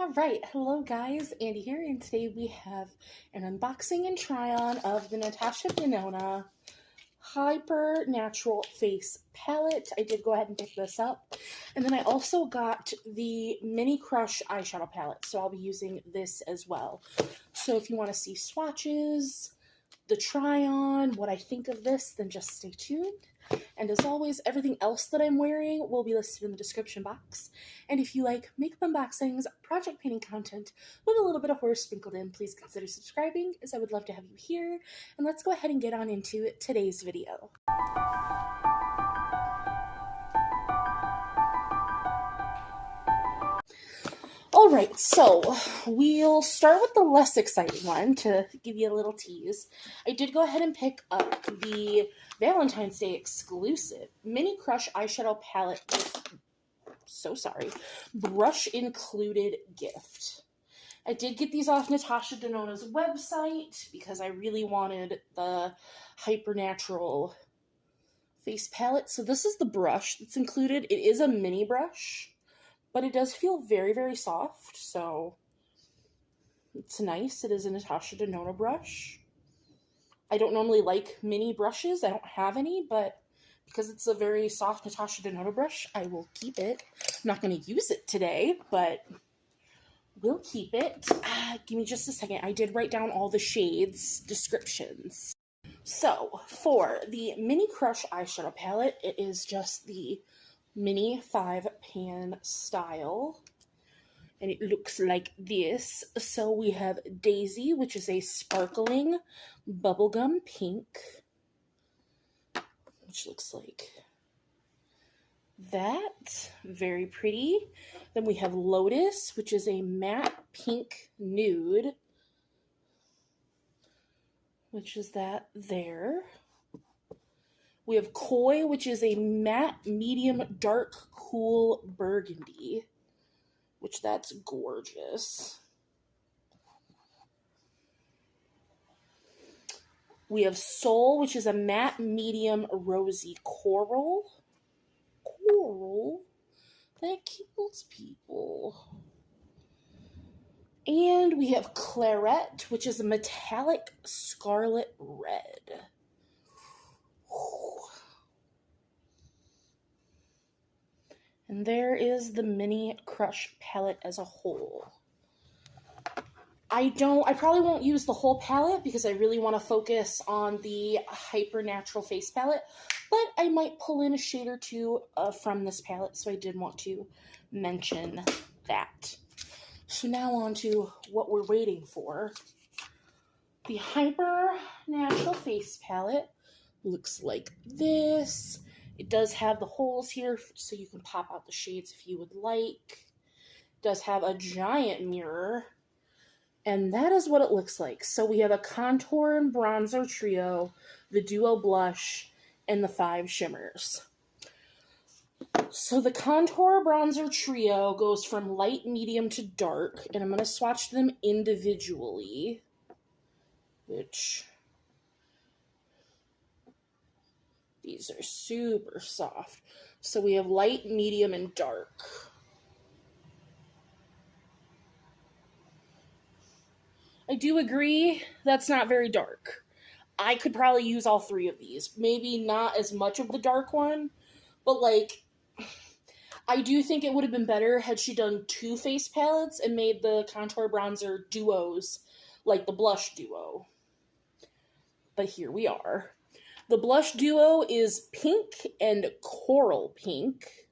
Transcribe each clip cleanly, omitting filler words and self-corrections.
Alright, hello guys, Andy here, and today we have an unboxing and try-on of the Natasha Denona Hyper Natural Face Palette. I did go ahead and pick this up. And then I also got the Mini Crush Eyeshadow Palette, so I'll be using this as well. So if you want to see swatches, the try-on, what I think of this, then just stay tuned. And as always, everything else that I'm wearing will be listed in the description box. And if you like makeup unboxings, project painting content with a little bit of horror sprinkled in, please consider subscribing, as I would love to have you here. And let's go ahead and get on into today's video. Alright, so we'll start with the less exciting one to give you a little tease. I did go ahead and pick up the Valentine's Day exclusive Mini Crush Eyeshadow Palette with, brush included gift. I did get these off Natasha Denona's website because I really wanted the Hyper Natural face palette. So this is the brush that's included. It is a mini brush, but it does feel very, very soft, so it's nice. It is a Natasha Denona brush. I don't normally like mini brushes. I don't have any, but because it's a very soft Natasha Denona brush, I will keep it. I'm not going to use it today, but we'll keep it. Give me just a second. I did write down all the shades descriptions. So, for the Mini Crush Eyeshadow Palette, it is just the mini 5-pan style, and it looks like this. So we have Daisy, which is a sparkling bubblegum pink, which looks like that. Very pretty. Then we have Lotus, which is a matte pink nude, which is that there. We have Koi, which is a matte, medium, dark, cool burgundy, which that's gorgeous. We have Soul, which is a matte, medium, rosy coral. Coral? That kills people. And we have Claret, which is a metallic scarlet red. And there is the Mini Crush palette as a whole. I probably won't use the whole palette because I really want to focus on the Hyper Natural Face palette, but I might pull in a shade or two from this palette, so I did want to mention that. So now on to what we're waiting for. The Hyper Natural Face palette looks like this. It does have the holes here so you can pop out the shades if you would like. It does have a giant mirror, and that is what it looks like. So we have a contour and bronzer trio, the duo blush, and the 5 shimmers. So the contour bronzer trio goes from light, medium to dark, and I'm going to swatch them individually, which these are super soft. So we have light, medium, and dark. I do agree that's not very dark. I could probably use all 3 of these. Maybe not as much of the dark one, but like, I do think it would have been better had she done 2 face palettes and made the contour bronzer duos like the blush duo. But here we are. The blush duo is pink and coral pink.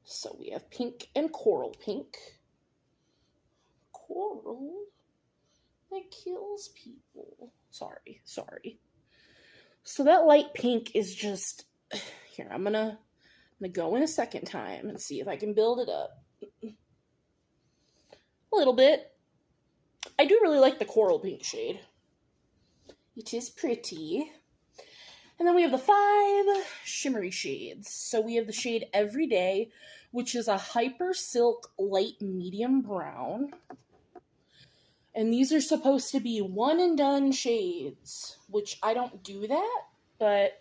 So we have pink and coral pink. Coral? That kills people. Sorry. So that light pink is just... Here, I'm gonna go in a second time and see if I can build it up. A little bit. I do really like the coral pink shade. It is pretty. And then we have the 5 shimmery shades. So we have the shade Everyday, which is a Hyper Silk light medium brown. And these are supposed to be one and done shades, which I don't do that,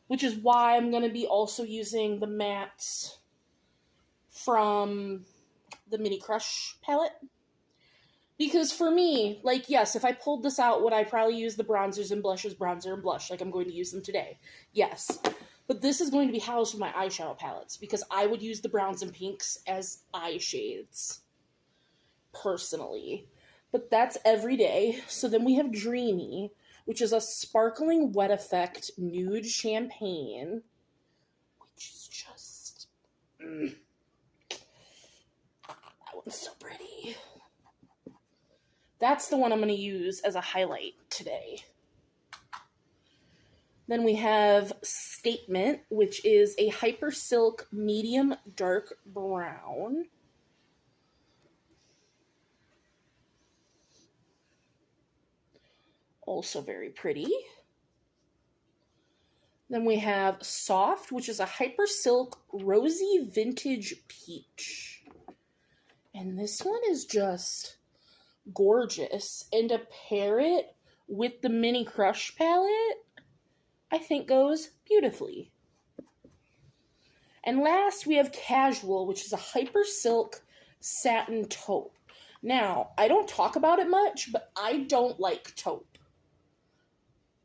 which is why I'm going to be also using the mattes from the Mini Crush palette. Because for me, like, yes, if I pulled this out, would I probably use the bronzers and blushes, bronzer and blush, like I'm going to use them today? Yes. But this is going to be housed with my eyeshadow palettes, because I would use the browns and pinks as eye shades, personally. But that's every day. So then we have Dreamy, which is a sparkling wet effect nude champagne, which is just... that one's so pretty. That's the one I'm going to use as a highlight today. Then we have Statement, which is a Hyper Silk medium dark brown. Also very pretty. Then we have Soft, which is a Hyper Silk rosy vintage peach. And this one is just gorgeous. And to pair it with the Mini Crush palette, I think goes beautifully. And last, we have Casual, which is a Hyper Silk satin taupe. Now, I don't talk about it much, but I don't like taupe.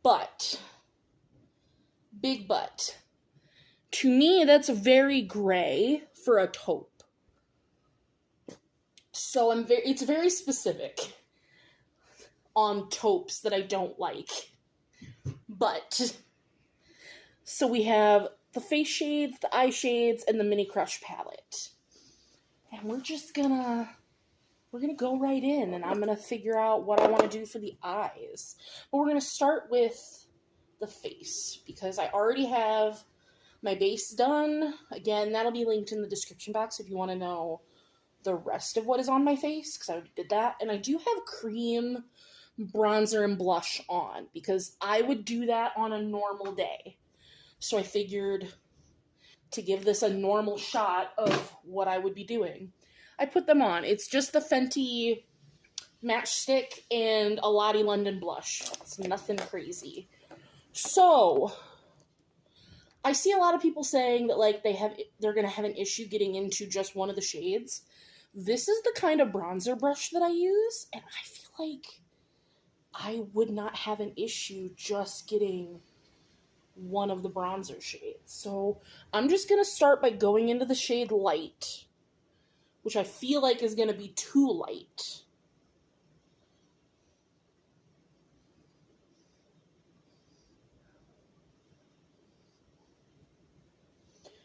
But, big but, to me, that's very gray for a taupe. So it's very specific on taupes that I don't like. But, so we have the face shades, the eye shades, and the Mini Crush palette. And we're gonna go right in, and I'm gonna figure out what I want to do for the eyes. But we're gonna start with the face, because I already have my base done. Again, that'll be linked in the description box if you want to know the rest of what is on my face, because I already did that. And I do have cream, bronzer, and blush on, because I would do that on a normal day. So I figured to give this a normal shot of what I would be doing, I put them on. It's just the Fenty Matchstick and a Lottie London blush. It's nothing crazy. So, I see a lot of people saying that, like, they're going to have an issue getting into just one of the shades. This is the kind of bronzer brush that I use, and I feel like I would not have an issue just getting one of the bronzer shades. So, I'm just going to start by going into the shade Light, which I feel like is going to be too light.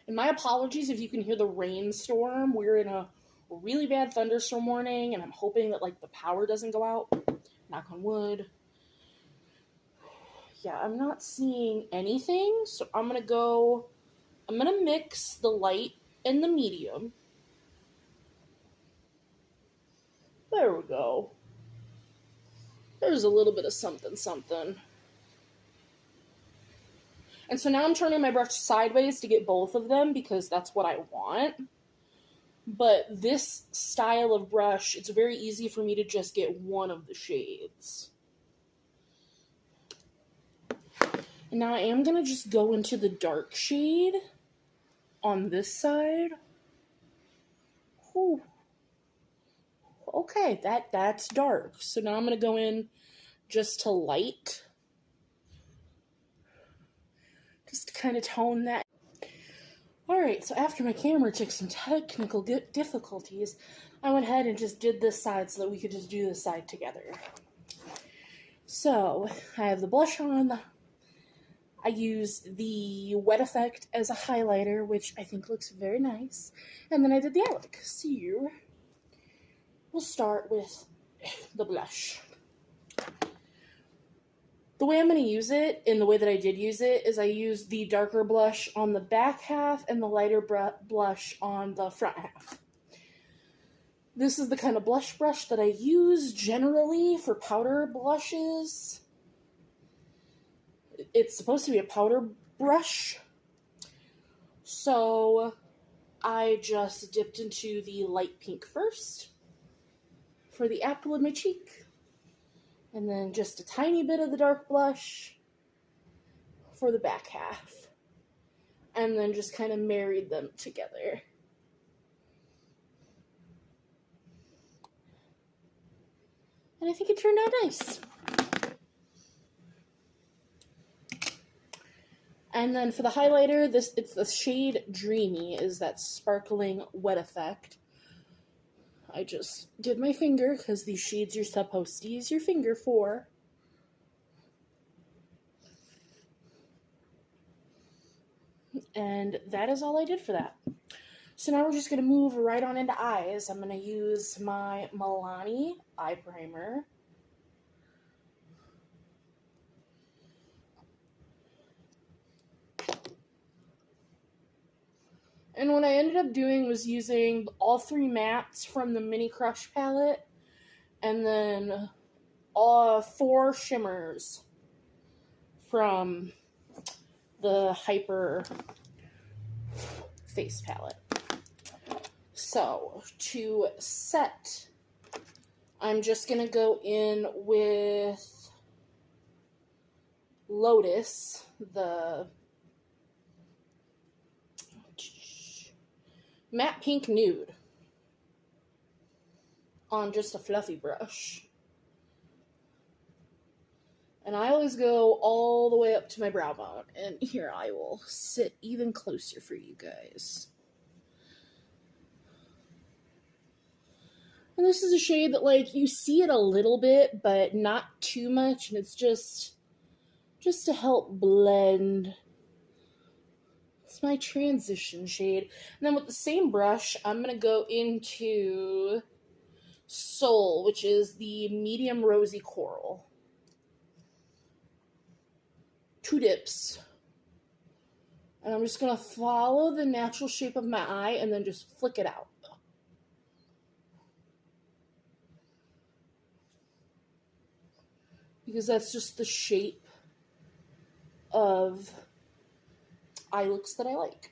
And my apologies if you can hear the rainstorm. We're in a really bad thunderstorm warning, and I'm hoping that, like, the power doesn't go out. Knock on wood. Yeah, I'm not seeing anything, so I'm going to mix the light and the medium. There we go. There's a little bit of something, something. And so now I'm turning my brush sideways to get both of them, because that's what I want. But this style of brush, it's very easy for me to just get one of the shades. And now I am going to just go into the dark shade on this side. Whew. Okay, that's dark. So now I'm going to go in just to light. Just to kind of tone that. Alright, so after my camera took some technical difficulties, I went ahead and just did this side so that we could just do this side together. So, I have the blush on. I use the Wet Effect as a highlighter, which I think looks very nice. And then I did the eye look. So, we'll start with the blush. The way I'm going to use it, and the way that I did use it, is I used the darker blush on the back half and the lighter blush on the front half. This is the kind of blush brush that I use generally for powder blushes. It's supposed to be a powder brush. So I just dipped into the light pink first for the apple of my cheek. And then just a tiny bit of the dark blush for the back half. And then just kind of married them together. And I think it turned out nice. And then for the highlighter, it's the shade Dreamy, is that sparkling wet effect. I just did my finger, because these shades you're supposed to use your finger for. And that is all I did for that. So now we're just going to move right on into eyes. I'm going to use my Milani eye primer. And what I ended up doing was using all 3 mattes from the Mini Crush palette, and then 4 shimmers from the Hyper face palette. So, to set, I'm just going to go in with Lotus, the matte pink nude, on just a fluffy brush. And I always go all the way up to my brow bone. And here I will sit even closer for you guys. And this is a shade that, like, you see it a little bit, but not too much. And it's just to help blend. It's my transition shade. And then with the same brush, I'm going to go into Soul, which is the medium rosy coral. 2 dips. And I'm just going to follow the natural shape of my eye and then just flick it out. Because that's just the shape of eye looks that I like.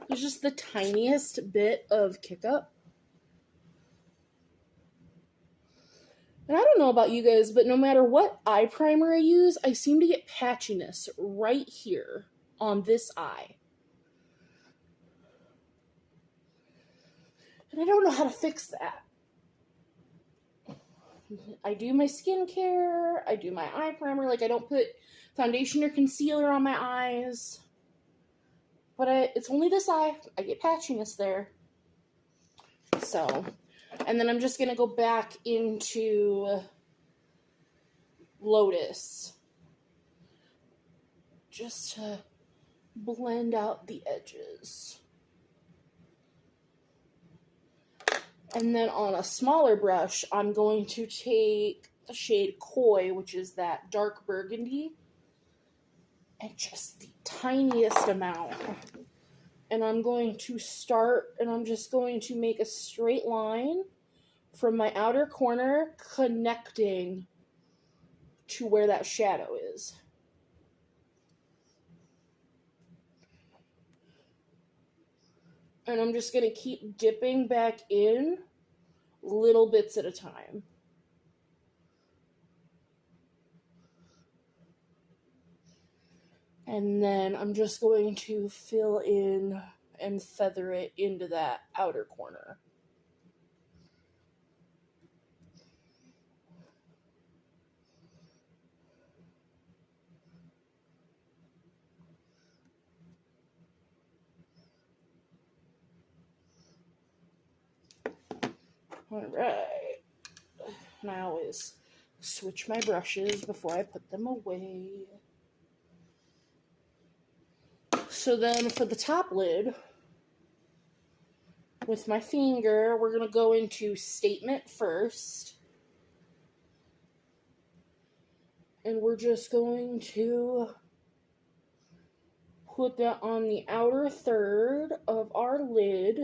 There's just the tiniest bit of kick up. And I don't know about you guys, but no matter what eye primer I use, I seem to get patchiness right here on this eye. And I don't know how to fix that. I do my skincare, I do my eye primer, like I don't put foundation or concealer on my eyes. But it's only this eye. I get patchiness there. So, and then I'm just going to go back into Lotus. Just to blend out the edges. And then on a smaller brush, I'm going to take the shade Koi, which is that dark burgundy. And just the tiniest amount. And I'm going to start, and I'm just going to make a straight line from my outer corner connecting to where that shadow is. And I'm just going to keep dipping back in little bits at a time. And then I'm just going to fill in and feather it into that outer corner. Alright. And I always switch my brushes before I put them away. So then for the top lid, with my finger, we're going to go into Statement first. And we're just going to put that on the outer third of our lid.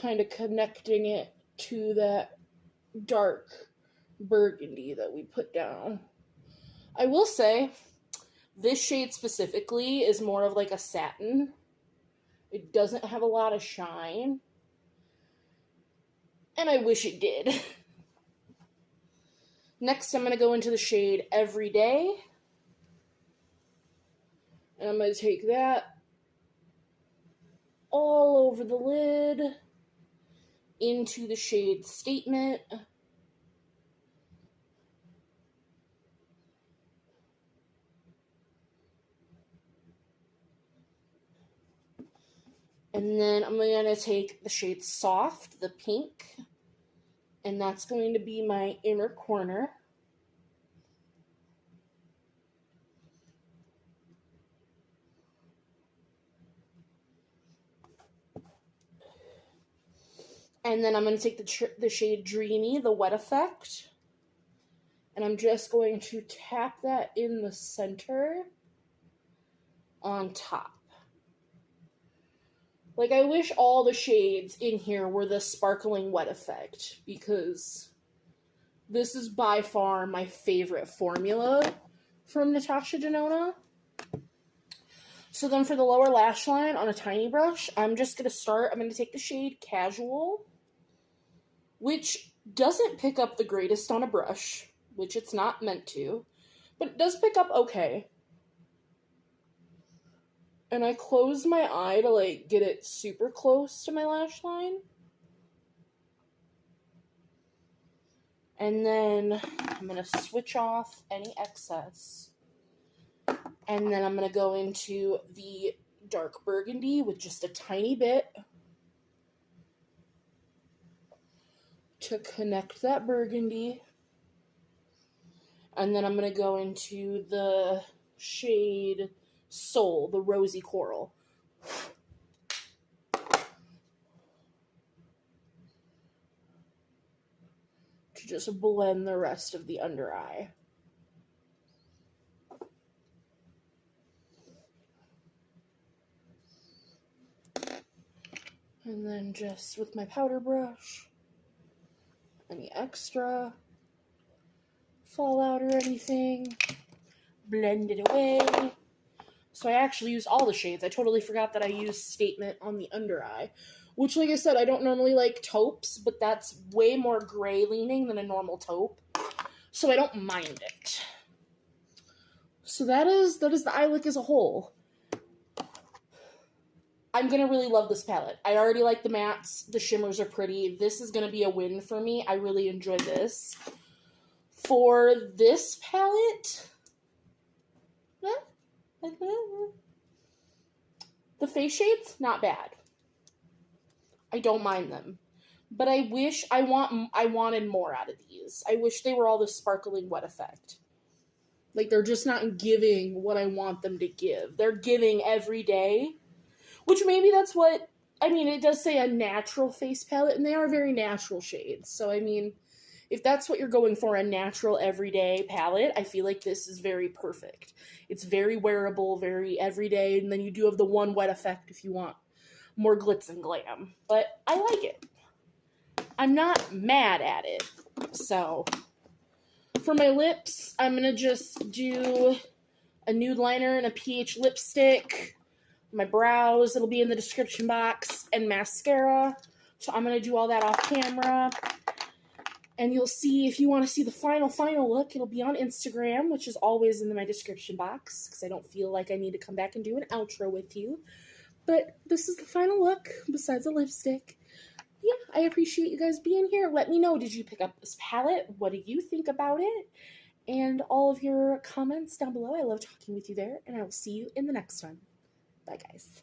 Kind of connecting it to that dark burgundy that we put down. I will say, this shade specifically is more of like a satin. It doesn't have a lot of shine. And I wish it did. Next, I'm going to go into the shade Everyday. And I'm going to take that all over the lid into the shade Statement. And then I'm going to take the shade Soft, the pink, and that's going to be my inner corner. And then I'm going to take the shade Dreamy, the Wet Effect, and I'm just going to tap that in the center on top. Like, I wish all the shades in here were the sparkling wet effect, because this is by far my favorite formula from Natasha Denona. So then for the lower lash line on a tiny brush, I'm going to take the shade Casual, which doesn't pick up the greatest on a brush, which it's not meant to, but it does pick up okay. And I close my eye to, like, get it super close to my lash line. And then I'm going to switch off any excess. And then I'm going to go into the dark burgundy with just a tiny bit to connect that burgundy. And then I'm going to go into the shade Soul, the rosy coral. To just blend the rest of the under eye. And then just with my powder brush, any extra fallout or anything, blend it away. So I actually used all the shades. I totally forgot that I used Statement on the under eye, which, like I said, I don't normally like taupes, but that's way more gray leaning than a normal taupe, so I don't mind it. So that is the eye look as a whole. I'm going to really love this palette. I already like the mattes. The shimmers are pretty. This is going to be a win for me. I really enjoy this. For this palette, the face shades, not bad. I don't mind them. But I wanted more out of these. I wish they were all the sparkling wet effect. Like, they're just not giving what I want them to give. They're giving every day. Which maybe that's what, I mean, it does say a natural face palette, and they are very natural shades. So, I mean, if that's what you're going for, a natural everyday palette, I feel like this is very perfect. It's very wearable, very everyday, and then you do have the one wet effect if you want more glitz and glam. But I like it. I'm not mad at it. So, for my lips, I'm going to just do a nude liner and a pH lipstick. My brows, it'll be in the description box, and mascara. So I'm going to do all that off camera. And you'll see, if you want to see the final look, it'll be on Instagram, which is always in my description box, because I don't feel like I need to come back and do an outro with you. But this is the final look, besides the lipstick. Yeah, I appreciate you guys being here. Let me know, did you pick up this palette? What do you think about it? And all of your comments down below. I love talking with you there, and I will see you in the next one. Bye, guys.